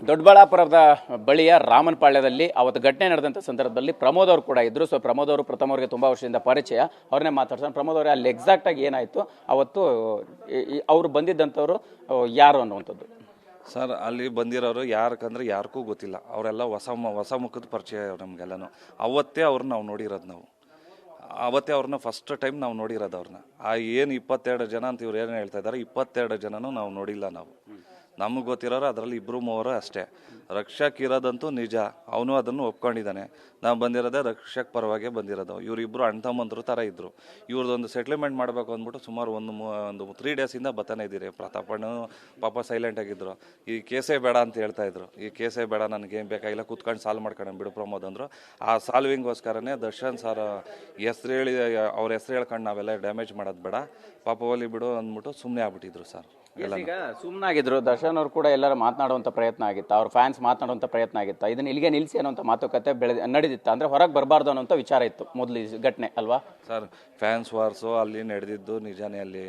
ದೊಡ್ಡಬಳ್ಳಾಪುರದ ಬಳಿಯ ರಾಮನಪಾಳ್ಯದಲ್ಲಿ ಅವತ್ತು ಘಟನೆ ನಡೆದಂಥ ಸಂದರ್ಭದಲ್ಲಿ ಪ್ರಮೋದ್ ಅವರು ಕೂಡ ಇದ್ರು. ಸೊ ಪ್ರಮೋದ್ ಅವರು ಪ್ರಥಮ ಅವರಿಗೆ ತುಂಬ ವರ್ಷದಿಂದ ಪರಿಚಯ, ಅವ್ರನ್ನೇ ಮಾತಾಡ್ತಾರೆ. ಪ್ರಮೋದ್ ಅವರೇ, ಅಲ್ಲಿ ಎಕ್ಸಾಕ್ಟಾಗಿ ಏನಾಯಿತು ಅವತ್ತು, ಅವರು ಬಂದಿದ್ದಂಥವ್ರು ಯಾರು ಅನ್ನುವಂಥದ್ದು? ಸರ್, ಅಲ್ಲಿ ಬಂದಿರೋರು ಯಾರಕ್ಕಂದ್ರೆ ಯಾರಿಗೂ ಗೊತ್ತಿಲ್ಲ. ಅವರೆಲ್ಲ ಹೊಸ ಮುಖದ ಪರಿಚಯ ನಮಗೆಲ್ಲನೂ. ಅವತ್ತೇ ಅವ್ರನ್ನ ನಾವು ನೋಡಿರೋದು. ಅವತ್ತೇ ಅವ್ರನ್ನ ಫಸ್ಟ್ ಟೈಮ್ ನಾವು ನೋಡಿರೋದು. ಅವ್ರನ್ನ ಏನು 22 ಜನ ಅಂತ ಇವ್ರು ಏನು ಹೇಳ್ತಾ ಇದ್ದಾರೆ, 22 ಜನನೂ ನಾವು ನೋಡಿಲ್ಲ. ನಮಗೆ ಗೊತ್ತಿರೋರು ಅದರಲ್ಲಿ 2-3 ಅಷ್ಟೇ. ರಕ್ಷಕ್ ಇರೋದಂತೂ ನಿಜ, ಅವನು ಅದನ್ನು ಒಪ್ಕೊಂಡಿದ್ದಾನೆ. ನಾವು ಬಂದಿರೋದೇ ರಕ್ಷಕ್ ಪರವಾಗಿ ಬಂದಿರೋದು. ಇವರಿಬ್ಬರು ಅಣ್ಣ ತಮ್ಮಂದ್ರು ಥರ ಇದ್ದರು. ಇವ್ರದ್ದೊಂದು ಸೆಟ್ಲ್ಮೆಂಟ್ ಮಾಡಬೇಕು ಅಂದ್ಬಿಟ್ಟು ಸುಮಾರು ಒಂದು 3 ಡೇಸಿಂದ ಬರ್ತಾನೆ ಇದ್ದೀರಿ. ಪ್ರತಾಪಣ್ಣು ಪಾಪ ಸೈಲೆಂಟ್ ಆಗಿದ್ರು. ಈ ಕೇಸೇ ಬೇಡ ಅಂತ ಹೇಳ್ತಾ ಇದ್ರು. ಈ ಕೇಸೇ ಬೇಡ, ನನಗೇನು ಬೇಕಾಗಿಲ್ಲ, ಕೂತ್ಕೊಂಡು ಸಾಲ್ವ್ ಮಾಡ್ಕೊಂಡು ಬಿಡು ಪ್ರಮೋದ್ ಅಂದರು. ಆ ಸಾಲ್ವಿಂಗೋಸ್ಕರನೇ ದರ್ಶನ್ ಸರ್ ಹೆಸ್ರು ಹೇಳಿ, ಅವ್ರ ಹೆಸ್ರು ಹೇಳ್ಕೊಂಡು ನಾವೆಲ್ಲ ಡ್ಯಾಮೇಜ್ ಮಾಡೋದು ಬೇಡ, ಪಾಪ ಹೋಲಿ ಬಿಡು ಅಂದ್ಬಿಟ್ಟು ಸುಮ್ಮನೆ ಆಗ್ಬಿಟ್ಟಿದ್ರು ಸರ್. ಈಗ ಸುಮ್ಮನಾಗಿದ್ರು. ದರ್ಶನ್ ಅವರು ಕೂಡ ಎಲ್ಲರೂ ಮಾತನಾಡುವಂಥ ಪ್ರಯತ್ನ ಆಗಿತ್ತು, ಅವ್ರ ಫ್ಯಾನ್ಸ್ ಮಾತನಾಡುವಂಥ ಪ್ರಯತ್ನ ಆಗಿತ್ತು. ಇದನ್ನ ಇಲ್ಲಿಗೆ ನಿಲ್ಲಿಸಿ ಅನ್ನೋಂಥ ಮಾತುಕತೆ ನಡೆದಿತ್ತು. ಅಂದರೆ ಹೊರಗೆ ಬರಬಾರ್ದು ಅನ್ನೋಂಥ ವಿಚಾರ ಇತ್ತು ಮೊದಲು ಈ ಘಟನೆ ಅಲ್ವಾ ಸರ್? ಫ್ಯಾನ್ಸ್ ವಾರ್ಸು ಅಲ್ಲಿ ನಡೆದಿದ್ದು ನಿಜಾನೇ. ಅಲ್ಲಿ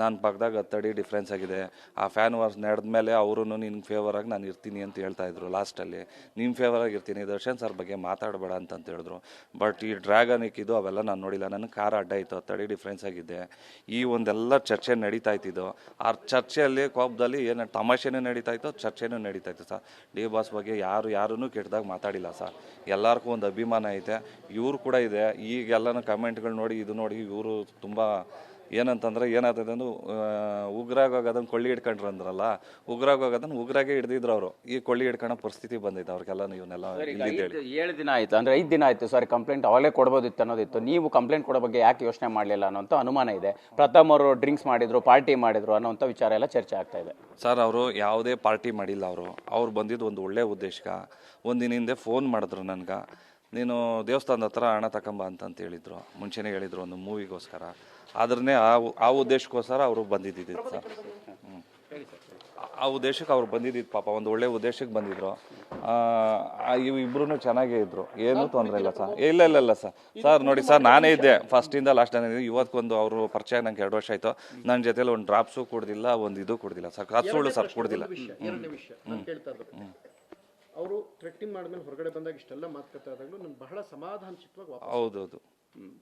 ನಾನು ಪಕ್ಕದಾಗ 10 ಅಡಿ ಡಿಫ್ರೆನ್ಸ್ ಆಗಿದೆ. ಆ ಫ್ಯಾನ್ ವಾರ್ಸ್ ನಡೆದ ಮೇಲೆ ಅವರು ನಿನ್ನ ಫೇವರ್ ಆಗಿ ನಾನು ಇರ್ತೀನಿ ಅಂತ ಹೇಳ್ತಾ ಇದ್ರು. ಲಾಸ್ಟಲ್ಲಿ ನಿಮ್ಮ ಫೇವರ್ ಆಗಿ ಇರ್ತೀನಿ, ದರ್ಶನ್ ಸರ್ ಬಗ್ಗೆ ಮಾತಾಡಬೇಡ ಅಂತ ಹೇಳಿದ್ರು. ಬಟ್ ಈ ಡ್ರ್ಯಾಗನ್ ಇಕ್ಕಿದ್ದು ಅವೆಲ್ಲ ನಾನು ನೋಡಿಲ್ಲ. ನನಗೆ ಕಾರ್ ಅಡ್ಡ ಇತ್ತು, 10 ಅಡಿ ಡಿಫ್ರೆನ್ಸ್ ಆಗಿದೆ. ಈ ಒಂದೆಲ್ಲ ಚರ್ಚೆ ನಡೀತಾ ಇತ್ತಿದ್ದು. ಆ ಚರ್ಚೆಯಲ್ಲಿ ಕೋಪದಲ್ಲಿ ಏನು ತಮಾಷೆನೂ ನಡೀತಾ ಇತ್ತು, ಚರ್ಚೆನೂ ನಡೀತಾ ಇತ್ತು ಸರ್. ಡಿ ಬಾಸ್ ಬಗ್ಗೆ ಯಾರೂ ಕೆಟ್ಟದಾಗ ಮಾತಾಡಿಲ್ಲ ಸರ್. ಎಲ್ಲರಿಗೂ ಒಂದು ಅಭಿಮಾನ ಐತೆ, ಇವ್ರು ಕೂಡ ಇದೆ. ಈಗೆಲ್ಲನೂ ಕಮೆಂಟ್ಗಳು ನೋಡಿ, ಇದು ನೋಡಿ ಇವರು ತುಂಬ ಏನಂತಂದ್ರೆ ಏನಾಗ್ತದೆ ಅಂದ್ರೆ ಉಗ್ರಾಗೋಗೋದನ್ನು ಕೊಳ್ಳಿ ಹಿಡ್ಕೊಂಡ್ರು ಅಂದ್ರಲ್ಲ, ಉಗ್ರಾಗೋಗೋದನ್ನು ಉಗ್ರಾಗೆ ಹಿಡ್ದಿದ್ರು ಅವರು. ಈ ಕೊಳ್ಳಿ ಹಿಡ್ಕೊಳ್ಳೋ ಪರಿಸ್ಥಿತಿ ಬಂದಿದೆ ಅವ್ರಿಗೆಲ್ಲ. ಇವನ್ನೆಲ್ಲ 7 ದಿನ ಆಯ್ತು, ಅಂದ್ರೆ 5 ದಿನ ಆಯ್ತು ಸಾರಿ, ಕಂಪ್ಲೇಂಟ್ ಅವಾಗಲೇ ಕೊಡ್ಬೋದಿತ್ತು ಅನ್ನೋದಿತ್ತು. ನೀವು ಕಂಪ್ಲೇಂಟ್ ಕೊಡೋ ಬಗ್ಗೆ ಯಾಕೆ ಯೋಚನೆ ಮಾಡಲಿಲ್ಲ ಅನ್ನೋಂಥ ಅನುಮಾನ ಇದೆ. ಪ್ರಥಮ್ ಅವರು ಡ್ರಿಂಕ್ಸ್ ಮಾಡಿದ್ರು, ಪಾರ್ಟಿ ಮಾಡಿದ್ರು ಅನ್ನೋಂಥ ವಿಚಾರ ಎಲ್ಲ ಚರ್ಚೆ ಆಗ್ತಾ ಇದೆ. ಸರ್, ಅವರು ಯಾವುದೇ ಪಾರ್ಟಿ ಮಾಡಿಲ್ಲ. ಅವ್ರು ಬಂದಿದ್ದು ಒಂದು ಒಳ್ಳೆ ಉದ್ದೇಶಕ್ಕೆ. ಒಂದಿನ ಹಿಂದೆ ಫೋನ್ ಮಾಡಿದ್ರು ನನಗೆ, ನೀನು ದೇವಸ್ಥಾನದ ಹತ್ರ ಹಣ ತಗೊಂಬ ಅಂತ ಹೇಳಿದ್ರು. ಮುಂಚೆನೇ ಹೇಳಿದ್ರು ಒಂದು ಮೂವಿಗೋಸ್ಕರ. ಆದ್ರೇ ಆ ಉದ್ದೇಶಕ್ಕೋಸ್ಕರ ಅವರು ಬಂದಿದ್ದು ಸರ್. ಆ ಉದ್ದೇಶಕ್ಕೆ ಅವ್ರು ಬಂದಿದ್ದು ಪಾಪ, ಒಂದು ಒಳ್ಳೆ ಉದ್ದೇಶಕ್ಕೆ ಬಂದಿದ್ರು. ಇಬ್ರು ಚೆನ್ನಾಗೇ ಇದ್ರು, ಏನೂ ತೊಂದರೆ ಇಲ್ಲ ಸರ್. ಇಲ್ಲ ಸರ್ ನೋಡಿ ಸರ್, ನಾನೇ ಇದ್ದೆ ಫಸ್ಟಿಂದ ಲಾಸ್ಟ್. ಇವತ್ತೊಂದು ಅವರು ಪರಿಚಯ ನಂಗೆ 2 ವರ್ಷ ಆಯಿತು. ನನ್ನ ಜೊತೆಲಿ ಒಂದು ಡ್ರಾಪ್ಸು ಕುಡ್ದಿಲ್ಲ, ಒಂದು ಇದು ಕುಡ್ದಿಲ್ಲ ಸರ್. ಸುಳ್ಳು ಸರ್, ಕುಡ್ದಿಲ್ಲ. ಅವರು ಥ್ರೆಟ್ಟಿಂಗ್ ಮಾಡಿದ್ಮೇಲೆ ಹೊರಗಡೆ ಬಂದಾಗ ಇಷ್ಟೆಲ್ಲ ಮಾತುಕತೆ ಆದಾಗಲೂ ನಾನು ಬಹಳ ಸಮಾಧಾನಚಿತವಾಗಿ ಹೌದೌದು,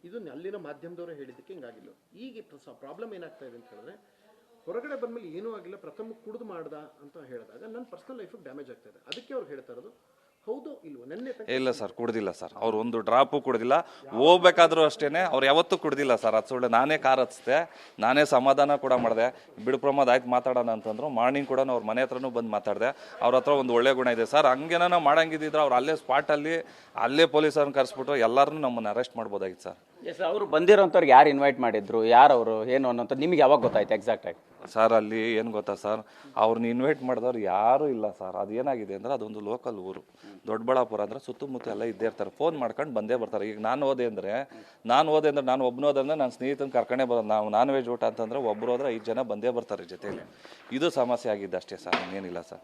ಇದು ಅಲ್ಲಿನ ಮಾಧ್ಯಮದವರು ಹೇಳಿದ್ದಕ್ಕೆ ಹಿಂಗಾಗಿಲ್ಲ. ಈಗ ಪ್ರಾಬ್ಲಮ್ ಏನಾಗ್ತಾ ಇದೆ ಅಂತ ಹೇಳಿದ್ರೆ, ಹೊರಗಡೆ ಬಂದ್ಮೇಲೆ ಏನೂ ಆಗಿಲ್ಲ, ಪ್ರಥಮ ಕುಡಿದು ಮಾಡ್ದ ಅಂತ ಹೇಳಿದಾಗ ನನ್ನ ಪರ್ಸನಲ್ ಲೈಫಿಗೆ ಡ್ಯಾಮೇಜ್ ಆಗ್ತಾ ಇದೆ. ಅದಕ್ಕೆ ಅವ್ರು ಹೇಳ್ತಾ ಇರೋದು ಹೌದು ಇಲ್ವೋ. ಇಲ್ಲ ಸರ್, ಕುಡ್ದಿಲ್ಲ ಸರ್. ಅವ್ರು ಒಂದು ಡ್ರಾಪು ಕುಡ್ದಿಲ್ಲ. ಹೋಗ್ಬೇಕಾದ್ರೂ ಅಷ್ಟೇನೆ ಅವ್ರು ಯಾವತ್ತೂ ಕುಡ್ದಿಲ್ಲ ಸರ್. ಅದು ಸುಳ್ಳು. ನಾನೇ ಕಾರ್ ಹಚ್ತೆ, ನಾನೇ ಸಮಾಧಾನ ಕೂಡ ಮಾಡಿದೆ. ಬಿಡು ಪ್ರಮೋದ್ ಆಯ್ತು ಮಾತಾಡೋಣ ಅಂತಂದ್ರು. ಮಾರ್ನಿಂಗ್ ಕೂಡ ಅವ್ರ ಮನೆ ಹತ್ರನೂ ಬಂದು ಮಾತಾಡಿದೆ. ಅವ್ರ ಹತ್ರ ಒಂದು ಒಳ್ಳೆ ಗುಣ ಇದೆ ಸರ್. ಹಂಗೇನ ಮಾಡಂಗಿದ್ರೆ ಅವ್ರು ಅಲ್ಲೇ ಸ್ಪಾಟಲ್ಲಿ ಅಲ್ಲೇ ಪೊಲೀಸರನ್ನ ಕರೆಸ್ಬಿಟ್ಟು ಎಲ್ಲರನ್ನೂ ನಮ್ಮನ್ನು ಅರೆಸ್ಟ್ ಮಾಡ್ಬೋದಾಗಿತ್ತು ಸರ್. ಎಸ್, ಅವರು ಬಂದಿರೋಂಥವ್ರಿಗೆ ಯಾರು ಇನ್ವೈಟ್ ಮಾಡಿದ್ರು, ಯಾರು ಅವರು ಏನು ಅನ್ನೋಂಥ ನಿಮ್ಗೆ ಯಾವಾಗ ಗೊತ್ತಾಯ್ತು ಎಕ್ಸಾಕ್ಟಾಗಿ? ಸರ್, ಅಲ್ಲಿ ಏನು ಗೊತ್ತಾ ಸರ್, ಅವ್ರನ್ನ ಇನ್ವೈಟ್ ಮಾಡಿದವ್ರು ಯಾರೂ ಇಲ್ಲ ಸರ್. ಅದು ಏನಾಗಿದೆ ಅಂದರೆ, ಅದೊಂದು ಲೋಕಲ್ ಊರು ದೊಡ್ಡಬಳ್ಳಾಪುರ. ಅಂದರೆ ಸುತ್ತಮುತ್ತ ಎಲ್ಲ ಇದ್ದೇ ಇರ್ತಾರೆ, ಫೋನ್ ಮಾಡ್ಕೊಂಡು ಬಂದೇ ಬರ್ತಾರೆ. ಈಗ ನಾನು ಹೋದೆ ಅಂದರೆ ನಾನು ಒಬ್ಬನೋದಂದ್ರೆ ನನ್ನ ಸ್ನೇಹಿತನ ಕರ್ಕೊಂಡೇ ಬರೋದು. ನಾವು ನಾನ್ ವೆಜ್ ಊಟ ಅಂತಂದರೆ ಒಬ್ಬರು ಹೋದ್ರೆ 5 ಜನ ಬಂದೇ ಬರ್ತಾರೆ ಜೊತೆಯಲ್ಲಿ. ಇದು ಸಮಸ್ಯೆ ಆಗಿದ್ದು ಅಷ್ಟೇ ಸರ್, ಇನ್ನೇನಿಲ್ಲ ಸರ್.